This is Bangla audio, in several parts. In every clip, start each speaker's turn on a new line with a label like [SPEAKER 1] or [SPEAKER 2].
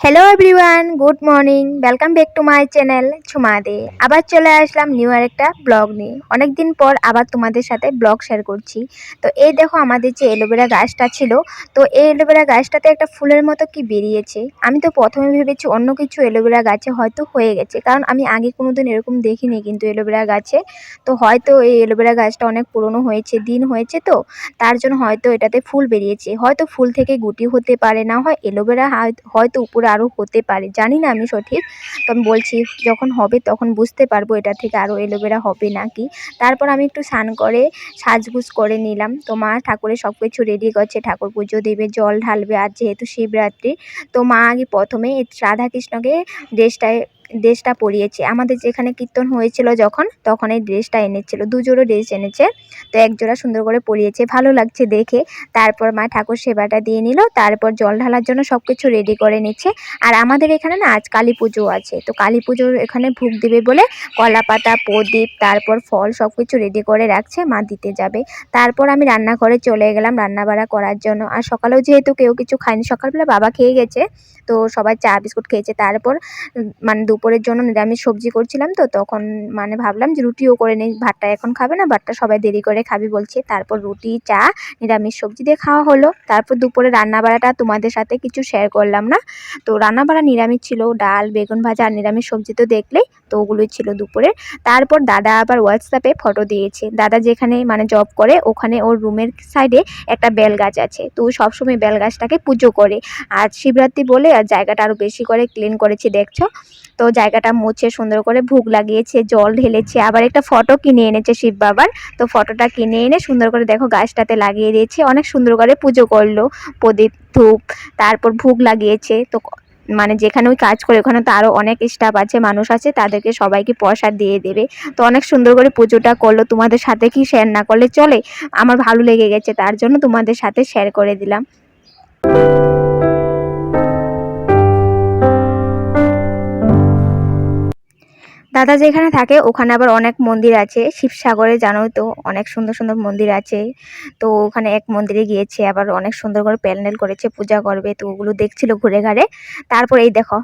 [SPEAKER 1] Hello everyone, good morning. Welcome back to my channel Jhuma De. আবার চলে আসলাম নিউ আর একটা ব্লগ নিয়ে। অনেক দিন পর আবার তোমাদের সাথে ব্লগ শেয়ার করছি। তো এই দেখো আমাদের যে এলোভেরা গাছটা ছিল, তো এই এলোভেরা গাছটাতে একটা ফুলের মতো কি বেরিয়েছে। আমি তো প্রথমে ভেবেছি অন্য কিছু এলোভেরা গাছে হয়তো হয়ে গেছে, কারণ আমি আগে কোনোদিন এরকম দেখিনি কিন্তু এলোভেরা গাছে। তো হয়তো এই এলোভেরা গাছটা অনেক পুরনো হয়েছে, দিন হয়েছে, তো তার জন্য হয়তো এটাতে ফুল বেরিয়েছে। হয়তো ফুল থেকে গুটি হতে পারে, না হয় এলোভেরা হয়তো উপরে আরও হতে পারে, জানি না আমি সঠিক। তো আমি বলছি যখন হবে তখন বুঝতে পারবো এটা থেকে আরও এলোভেরা হবে নাকি। তারপর আমি একটু স্নান করে সাজগুজ করে নিলাম। তো মা ঠাকুরের সব কিছু রেডি করছে, ঠাকুর পুজো দেবে, জল ঢালবে। আর যেহেতু শিবরাত্রি, তো মা আগে প্রথমে রাধাকৃষ্ণকে ড্রেসটা পরিয়েছে। আমাদের যেখানে কীর্তন হয়েছিল তখন এই ড্রেসটা এনেছিল, দুজোড়ো ড্রেস এনেছে। তো এক জোড়া সুন্দর করে পরিয়েছে, ভালো লাগছে দেখে। তারপর মা ঠাকুর সেবাটা দিয়ে নিল, তারপর জল ঢালার জন্য সব কিছু রেডি করে নিচ্ছে। আর আমাদের এখানে না আজ কালী পুজো আছে, তো কালী পুজোর এখানে ভোগ দেবে বলে কলা পাতা, প্রদীপ, তারপর ফল সব কিছু রেডি করে রাখছে, মা দিতে যাবে। তারপর আমি রান্নাঘরে চলে গেলাম রান্না বাড়া করার জন্য। আর সকালেও যেহেতু কেউ কিছু খায়নি, সকালবেলা বাবা খেয়ে গেছে, তো সবাই চা বিস্কুট খেয়েছে। তারপর মানে দুপুরের জন্য নিরামিষ সবজি করছিলাম, তো তখন মানে ভাবলাম যে রুটিও করে নিই, ভাতটা এখন খাবে না, ভাতটা সবাই দেরি করে খাবি বলছে। তারপর রুটি, চা, নিরামিষ সবজি দিয়ে খাওয়া হলো। তারপর দুপুরে রান্না বাড়াটা তোমাদের সাথে কিছু শেয়ার করলাম না। তো রান্না বাড়া নিরামিষ ছিল, ডাল, বেগুন ভাজা আর নিরামিষ সবজি তো দেখলেই, তো ওগুলোই ছিল দুপুরে। তারপর দাদা আবার হোয়াটসঅ্যাপে ফটো দিয়েছে। দাদা যেখানে মানে জব করে ওখানে ওর রুমের সাইডে একটা বেল গাছ আছে, তো সবসময় বেল গাছটাকে পুজো করে। আর শিবরাত্রি বলে আর জায়গাটা আরও বেশি করে ক্লিন করেছে দেখছো। তো জায়গাটা মুছে সুন্দর করে ভোগ লাগিয়েছে, জল ঢেলেছে, আবার একটা ফটো কিনে এনেছে শিব বাবার। তো ফটোটা কিনে এনে সুন্দর করে দেখো গাছটাতে লাগিয়ে দিয়েছে, অনেক সুন্দর করে পুজো করলো। প্রদীপ, ধূপ, তারপর ভোগ লাগিয়েছে। তো মানে যেখানে ওই কাজ করে ওখানে তো আরও অনেক স্টাফ আছে, মানুষ আছে, তাদেরকে সবাইকে প্রসাদ দিয়ে দেবে। তো অনেক সুন্দর করে পুজোটা করলো। তোমাদের সাথে কি শেয়ার না করলে চলে, আমার ভালো লেগে গেছে, তার জন্য তোমাদের সাথে শেয়ার করে দিলাম। দাদা যেখানে থাকে ওখানে আবার অনেক মন্দির আছে, শিবসাগরে জানো তো অনেক সুন্দর সুন্দর মন্দির আছে। তো ওখানে এক মন্দিরে গিয়েছে, আবার অনেক সুন্দর করে প্যান্ডেল করেছে, পূজা করবে, তো ওগুলো দেখছিল ঘুরে ঘাড়ে। তারপর এই দেখো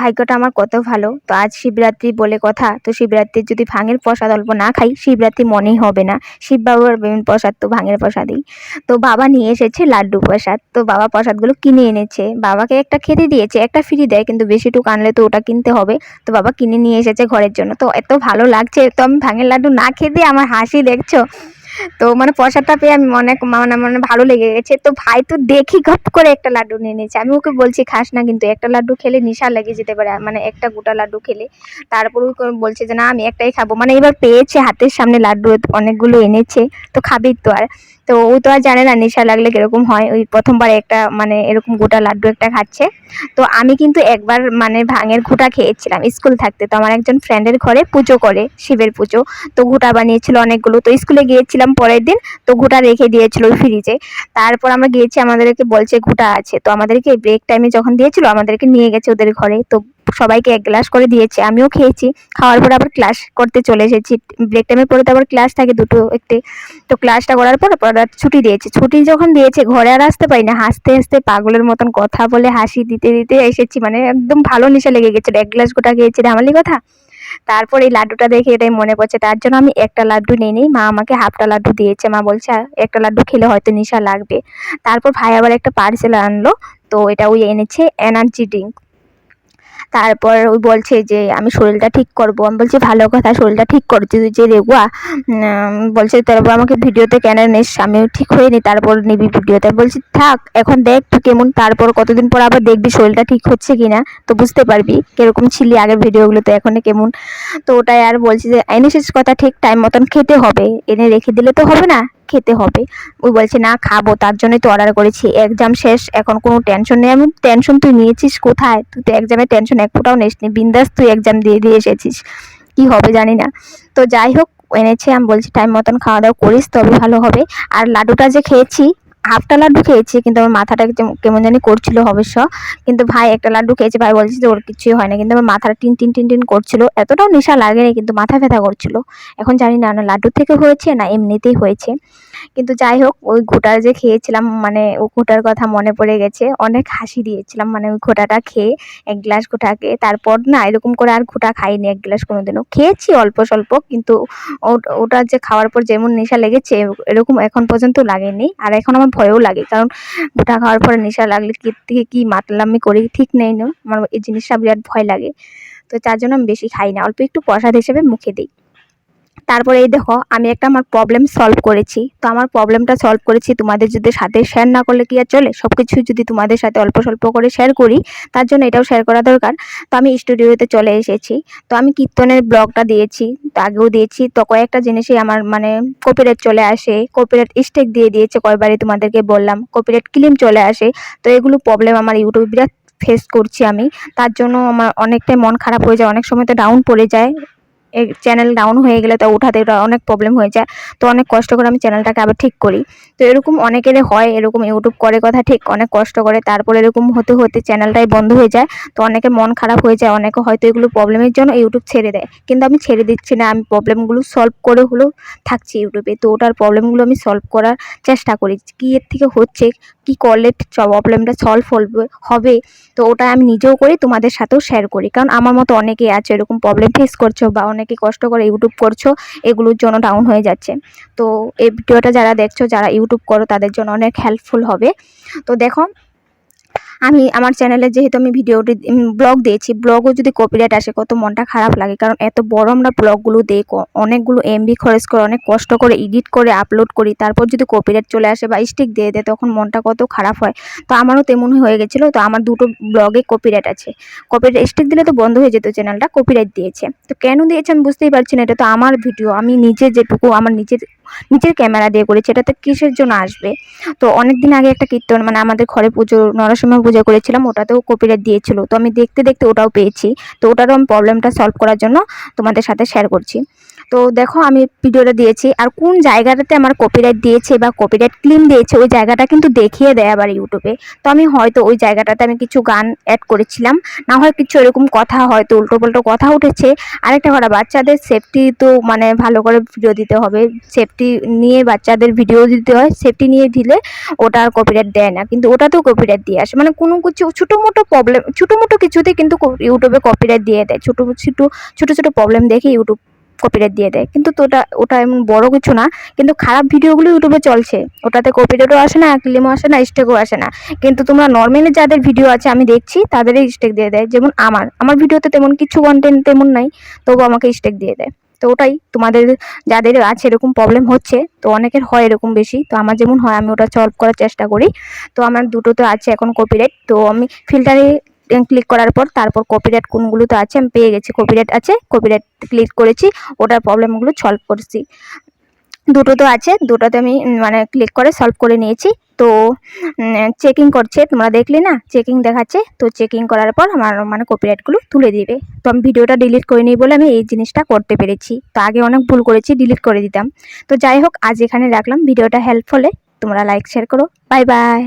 [SPEAKER 1] ভাগ্যটা আমার কত ভালো, তো আজ শিবরাত্রি বলে কথা, তো শিবরাত্রির যদি ভাঙের প্রসাদ অল্প না খাই শিবরাত্রি মনেই হবে না। শিব বাবার বিভিন্ন প্রসাদ তো ভাঙের প্রসাদই। তো বাবা নিয়ে এসেছে লাড্ডু প্রসাদ, তো বাবা প্রসাদগুলো কিনে এনেছে, বাবাকে একটা খেতে দিয়েছে, একটা ফ্রি দেয় কিন্তু বেশিটুকু আনলে তো ওটা কিনতে হবে। তো বাবা কিনে নিয়ে এসেছে ঘরের জন্য, তো এত ভালো লাগছে। তো আমি ভাঙের লাড্ডু না খেয়ে দিয়ে আমার হাসি দেখছো। তো মানে প্রসাদটা পেয়ে আমি অনেক মানে মানে ভালো লেগে গেছে। তো ভাই তো দেখি গপ করে একটা লাড্ডু নিয়ে নিয়েছে, আমি ওকে বলছি খাস না, কিন্তু একটা লাড্ডু খেলে নেশা লেগে যেতে পারে, মানে একটা গোটা লাড্ডু খেলে। তারপর ওই বলছে যে না আমি একটাই খাবো, মানে এবার পেয়েছে হাতের সামনে লাড্ডু অনেকগুলো এনেছে, তো খাবি তো। আর তো ও তো আর জানে না নেশা লাগলে কিরকম হয়, ওই প্রথমবার একটা মানে এরকম গোটা লাড্ডু একটা খাচ্ছে। তো আমি কিন্তু একবার মানে ভাঙের ঘুঁটা খেয়েছিলাম স্কুল থাকতে। তো আমার একজন ফ্রেন্ডের ঘরে পুজো করে, শিবের পুজো, তো ঘুঁটা বানিয়েছিল অনেকগুলো। তো স্কুলে গিয়েছিলাম পরের দিন, তো ঘুঁটা রেখে দিয়েছিল ওই ফ্রিজে। তারপর আমরা গিয়েছি, আমাদেরকে বলছে ঘুঁটা আছে, তো আমাদেরকে ব্রেক টাইমে যখন দিয়েছিল আমাদেরকে নিয়ে গেছে ওদের ঘরে। তো সবাইকে এক গ্লাস করে দিয়েছে, আমিও খেয়েছি। খাওয়ার পর আবার ক্লাস করতে চলে এসেছি। ব্রেক টাইমের পরে তো আবার ক্লাস থাকে দুটো একটে। তো ক্লাসটা করার পর ছুটি দিয়েছে, ছুটি যখন দিয়েছে ঘরে আর আসতে পারি না, হাসতে হাসতে পাগলের মতন কথা বলে হাসি দিতে দিতে এসেছি, মানে একদম ভালো নেশা লেগে গেছিল, এক গ্লাস গোটা খেয়েছি রে কথা। তারপর এই লাড্ডুটা দেখে এটাই মনে পড়ছে, তার জন্য আমি একটা লাড্ডু নিয়ে নিই, মা আমাকে হাফটা লাড্ডু দিয়েছে, মা বলছে একটা লাড্ডু খেলে হয়তো নেশা লাগবে। তারপর ভাই আবার একটা পার্সেল আনলো, তো এটা ওই এনেছে এনার্জি ড্রিঙ্ক। তারপর ওই বলছে যে আমি শরীরটা ঠিক করবো, আমি বলছি ভালো কথা, শরীরটা ঠিক করছি তুই যে রেগুয়া। বলছে তারপর আমাকে ভিডিওতে কেন নিস, আমি ঠিক হয়ে নি তারপর নিবি ভিডিওতে। বলছি থাক এখন দেখ তুই কেমন, তারপর কতদিন পর আবার দেখবি শরীরটা ঠিক হচ্ছে কিনা, তো বুঝতে পারবি কিরকম ছিলি আগের ভিডিওগুলোতে এখন কেমন। তো ওটাই আর বলছি যে এনেছিস কথা ঠিক, টাইম মতন খেতে হবে, এনে রেখে দিলে তো হবে না, খেতে হবে। ওই বলছে না খাবো, তার জন্যই তো অর্ডার করেছি, এক্সাম শেষ এখন কোনো টেনশন নেই। আমি টেনশন তুই নিয়েছিস কোথায়, তুই তো এক্সামের টেনশন এক ফোঁটাও নিসনি, বিন্দাস তুই এক্সাম দিয়ে দিয়ে এসেছিস, কি হবে জানি না। তো যাই হোক এনেছে, আমি বলছি টাইম মতন খাওয়া দাওয়া করিস তবে ভালো হবে। আর লাড্ডুটা যে খেয়েছি, হাফটা লাড্ডু খেয়েছি, কিন্তু আমার মাথাটা কেমন জানি করছিল অবশ্য। কিন্তু ভাই একটা লাড্ডু খেয়েছে, ভাই বলছে যে ওর কিছুই হয় না, কিন্তু আমার মাথাটা টিন টিন টিন টিন করছিল। এতটাও নেশা লাগেনি, কিন্তু মাথা ব্যথা করছিল। এখন জানি না লাড্ডু থেকে হয়েছে না এমনিতেই হয়েছে। কিন্তু যাই হোক, ওই ঘোটা যে খেয়েছিলাম, মানে ওই ঘোটার কথা মনে পড়ে গেছে, অনেক হাসি দিয়েছিলাম মানে ওই ঘোটাটা খেয়ে, এক গ্লাস ঘোটা খেয়ে। তারপর না এরকম করে আর ঘোটা খাইনি এক গ্লাস কোনোদিনও, খেয়েছি অল্প স্বল্প, কিন্তু ওটা যে খাওয়ার পর যেমন নেশা লেগেছে এরকম এখন পর্যন্ত লাগেনি। আর এখন আমার ভয়ও লাগে, কারণ ঘোটা খাওয়ার পরে নেশা লাগলে কি থেকে কি মাতলামি করি ঠিক নেই, না আমার এই জিনিসটা বিরাট ভয় লাগে। তো তার জন্য আমি বেশি খাই না, অল্প একটু প্রসাদ হিসেবে মুখে দিই। তারপরে এই দেখো, আমি একটা আমার প্রবলেম সলভ করেছি। তো আমার প্রবলেমটা সলভ করেছি, তোমাদের যদি সাথে শেয়ার না করলে কি আর চলে? সবকিছু যদি তোমাদের সাথে অল্প স্বল্প করে শেয়ার করি, তার জন্য এটাও শেয়ার করা দরকার। তো আমি স্টুডিওতে চলে এসেছি। তো আমি কীর্তনের ব্লগটা দিয়েছি, তো আগেও দিয়েছি। তো কয়েকটা জিনিসই আমার মানে কপিরাইট চলে আসে, কপিরাইট স্টেক দিয়ে দিয়েছে কয়বারই তোমাদেরকে বললাম, কপিরাইট ক্লেম চলে আসে। তো এগুলো প্রবলেম আমার ইউটিউবে বিরাট ফেস করছি আমি। তার জন্য আমার অনেকটাই মন খারাপ হয়ে যায়, অনেক সময় তো ডাউন পড়ে যায়। চ্যানেল ডাউন হয়ে গেলে তো উঠাতে অনেক প্রবলেম হয়ে যায়। তো অনেক কষ্ট করে আমি চ্যানেলটাকে আবার ঠিক করি। তো এরকম অনেকেরই হয়, এরকম ইউটিউব করে কথা ঠিক, অনেক কষ্ট করে, তারপর এরকম হতে হতে চ্যানেলটাই বন্ধ হয়ে যায়। তো অনেকের মন খারাপ হয়ে যায়, অনেকে হয়তো এগুলো প্রবলেমের জন্য ইউটিউব ছেড়ে দেয়, কিন্তু আমি ছেড়ে দিচ্ছি না। আমি প্রবলেমগুলো সলভ করে হলেও থাকছি ইউটিউবে। তো ওটার প্রবলেমগুলো আমি সলভ করার চেষ্টা করি, কী এর থেকে হচ্ছে, কী করলে প্রবলেমটা সলভ হবে। তো ওটা আমি নিজেও করি, তোমাদের সাথেও শেয়ার করি, কারণ আমার মতো অনেকেই আছে এরকম প্রবলেম ফেস করছো, বা অনেকে কষ্ট করে ইউটিউব করছো, এগুলোর জন্য ডাউন হয়ে যাচ্ছে। তো এই ভিডিওটা যারা দেখছো, যারা ইউটিউব করো, তাদের জন্য অনেক হেল্পফুল হবে। তো দেখো, আমি আমার চ্যানেলে যেহেতু আমি ভিডিওটি ব্লগ দিয়েছি, ব্লগও যদি কপিরাইট আসে কত মনটা খারাপ লাগে, কারণ এত বড় আমরা ব্লগগুলো দিই, অনেকগুলো এমবি খরচ করে, অনেক কষ্ট করে এডিট করে আপলোড করি, তারপর যদি কপিরাইট চলে আসে বা স্টিক দিয়ে দেয়, তখন মনটা কত খারাপ হয়। তো আমারও তেমনই হয়ে গেছিলো। তো আমার দুটো ব্লগে কপিরাইট আছে, কপিরাইট স্টিক দিলে তো বন্ধ হয়ে যেত চ্যানেলটা, কপিরাইট দিয়েছে। তো কেন দিয়েছে আমি বুঝতেই পারছি না, এটা তো আমার ভিডিও, আমি নিজে যেটুকু আমার নিজের ক্যামেরা দিয়ে করেছি, এটাতে কিসের জন্য আসবে? তো অনেকদিন আগে একটা কীর্তন, মানে আমাদের ঘরে পুজো, নরসিংহ পূজা করেছিলাম, ওটাতেও কপিরাইট দিয়েছিল। তো আমি দেখতে দেখতে ওটাও পেয়েছি। তো ওটারও আমি প্রবলেমটা সলভ করার জন্য তোমাদের সাথে শেয়ার করছি। তো দেখো, আমি ভিডিওটা দিয়েছি, আর কোন জায়গাটাতে আমার কপিরাইট দিয়েছে বা কপিরাইট ক্লেম দিয়েছে, ওই জায়গাটা কিন্তু দেখিয়ে দেয় আবার ইউটিউবে। তো আমি হয়তো ওই জায়গাটাতে আমি কিছু গান অ্যাড করেছিলাম, না হয় কিছু এরকম কথা, হয়তো উল্টো পাল্টো কথা উঠেছে। আরেকটা কথা, বাচ্চাদের সেফটি তো মানে ভালো করে ভিডিও দিতে হবে, সেফটি নিয়ে বাচ্চাদের ভিডিও দিতে হয়, সেফটি নিয়ে দিলে ওটা আর কপিরাইট দেয় না, কিন্তু ওটাতেও কপিরাইট দিয়ে আসে। মানে কোনো কিছু ছোটো মোটো প্রবলেম, ছোটো মোটো কিছুতে কিন্তু ইউটিউবে কপিরাইট দিয়ে দেয়, ছোটো ছোটো প্রবলেম দেখে ইউটিউব কপিরাইট দিয়ে দেয়। কিন্তু তো ওটা ওটা এমন বড় কিছু না, কিন্তু খারাপ ভিডিওগুলো ইউটিউবে চলছে, ওটাতে কপিরাইটও আসে না, ক্লেমও আসে না, স্টেকও আসে না। কিন্তু তোমরা নর্মালি যাদের ভিডিও আছে আমি দেখছি, তাদেরই স্টেক দিয়ে দেয়। যেমন আমার ভিডিওতে তেমন কিছু কন্টেন্ট তেমন নাই, তবু আমাকে স্টেক দিয়ে দেয়। তো ওটাই তোমাদের যাদের আছে এরকম প্রবলেম হচ্ছে, তো অনেকের হয় এরকম বেশি, তো আমার যেমন হয় আমি ওটা সলভ করার চেষ্টা করি। তো আমার দুটোতে আছে এখন কপিরাইট। তো আমি ফিল্টারে ক্লিক করার পর তারপর কপিরাইট কোনগুলোতে আছে আমি পেয়ে গেছি, কপিরাইট আছে, কপিরাইট ক্লিক করেছি, ওটার প্রবলেমগুলো সলভ করেছি। দুটো তো আছে, দুটোতে আমি মানে ক্লিক করে সলভ করে নিয়েছি। তো চেকিং করছে, তোমরা দেখলে না, চেকিং দেখাচ্ছে। তো চেকিং করার পর আমার মানে কপিরাইটগুলো তুলে দিবে। তো আমি ভিডিওটা ডিলিট করে নিই বলে আমি এই জিনিসটা করতে পেরেছি। তো আগে অনেক ভুল করেছি, ডিলিট করে দিতাম। তো যাই হোক, আজ এখানে রাখলাম। ভিডিওটা হেল্প হলে তোমরা লাইক শেয়ার করো। Bye bye.